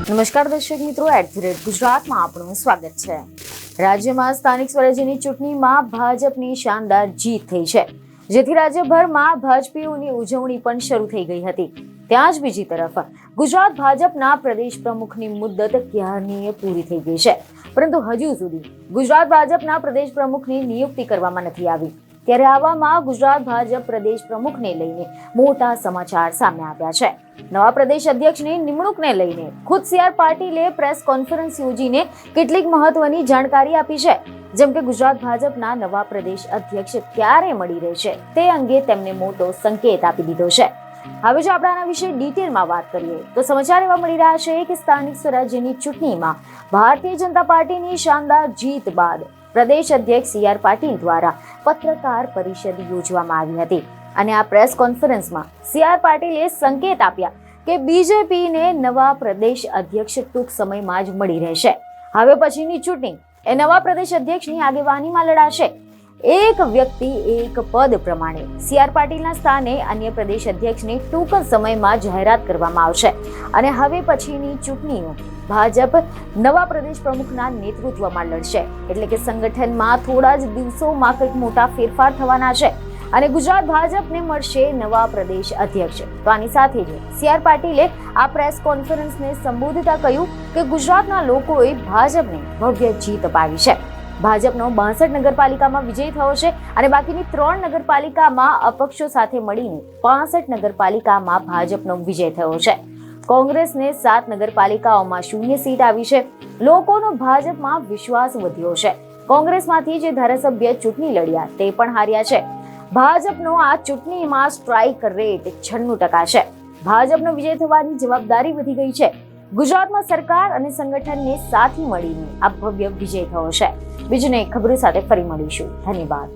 નમસ્કાર દર્શક મિત્રો, @ગુજરાતમાં આપનું સ્વાગત છે। રાજ્યમાં સ્થાનિક સ્વરાજ્યની ચૂંટણીમાં ભાજપની શાનદાર જીત થઈ છે, જેથી રાજ્યભરમાં ભાજપીઓની ઉજવણી પણ શરૂ થઈ ગઈ હતી। ત્યાં જ બીજી તરફ ગુજરાત ભાજપના પ્રદેશ પ્રમુખની મુદ્દત ક્યારની પૂરી થઈ ગઈ છે, પરંતુ હજુ સુધી ગુજરાત ભાજપના પ્રદેશ પ્રમુખની નિયુક્તિ કરવામાં નથી આવી। ત્યારે આવામાં ગુજરાત ભાજપ પ્રદેશ પ્રમુખને લઈને મોટા સમાચાર સામે આવ્યા છે। નવા પ્રદેશ અધ્યક્ષની નિમણૂકને લઈને ખુદ CR પાટીલે પ્રેસ કોન્ફરન્સ યોજીને કેટલીક મહત્વની જાણકારી આપી છે, જેમ કે ગુજરાત ભાજપના નવા પ્રદેશ અધ્યક્ષ ક્યારે મળી રહેશે તે અંગે તેમને મોટો સંકેત આપી દીધો છે। હવે જો આપણે આના વિશે ડિટેલમાં વાત કરીએ તો સમાચાર એવા મળી રહ્યા છે કે સ્થાનિક સ્વરાજ્યની ચૂંટણીમાં ભારતીય જનતા પાર્ટીની શાનદાર જીત બાદ પ્રદેશ અધ્યક્ષ CR પાટીલ દ્વારા પત્રકાર પરિષદ યોજવામાં આવી હતી અને આ પ્રેસ કોન્ફરન્સમાં CR પાટીલે સંકેત આપ્યા કે બીજેપીને નવા પ્રદેશ અધ્યક્ષ ટૂંક સમયમાં જ મળી રહેશે। હવે પછીની ચૂંટણી એ નવા પ્રદેશ અધ્યક્ષની આગેવાનીમાં લડાશે। એક વ્યક્તિ એક પદ પ્રમાણે CR પાટીલના સ્થાને અન્ય પ્રદેશ અધ્યક્ષની ટૂંક સમયમાં જાહેરાત કરવામાં આવશે અને હવે પછીની ચૂંટણીઓ ભાજપ નવા પ્રદેશ પ્રમુખના નેતૃત્વમાં લડશે, એટલે કે સંગઠનમાં થોડા જ દિવસોમાં કંઈક મોટા ફેરફાર થવાના છે અને ગુજરાત ભાજપને મળશે નવા પ્રદેશ અધ્યક્ષ। તો આની સાથે જ CR પાટીલે આ પ્રેસ કોન્ફરન્સને સંબોધતા કહ્યું કે ગુજરાતના લોકોએ ભાજપને ભવ્ય જીત અપાવી છે। ભાજપનો 62 નગરપાલિકામાં વિજય થયો છે અને બાકીની 3 નગરપાલિકામાં અપક્ષો સાથે મળીને 65 નગરપાલિકામાં ભાજપનો વિજય થયો છે। કોંગ્રેસને 7 નગરપાલિકાઓમાં 0 સીટ આવી છે। લોકોનો ભાજપમાં વિશ્વાસ વધ્યો છે। કોંગ્રેસમાંથી જે ધારાસભ્ય ચૂંટણી લડ્યા તે પણ હાર્યા છે। ભાજપનો આ ચૂંટણીમાં સ્ટ્રાઇક રેટ 96% છે। ભાજપનો વિજય થવાની જવાબદારી વધી ગઈ છે। ગુજરાતમાં સરકાર અને સંગઠનને સાથે મળીને આ ભવ્ય વિજય થયો છે। બીજી એક ખબરો સાથે ફરી મળીશું। ધન્યવાદ।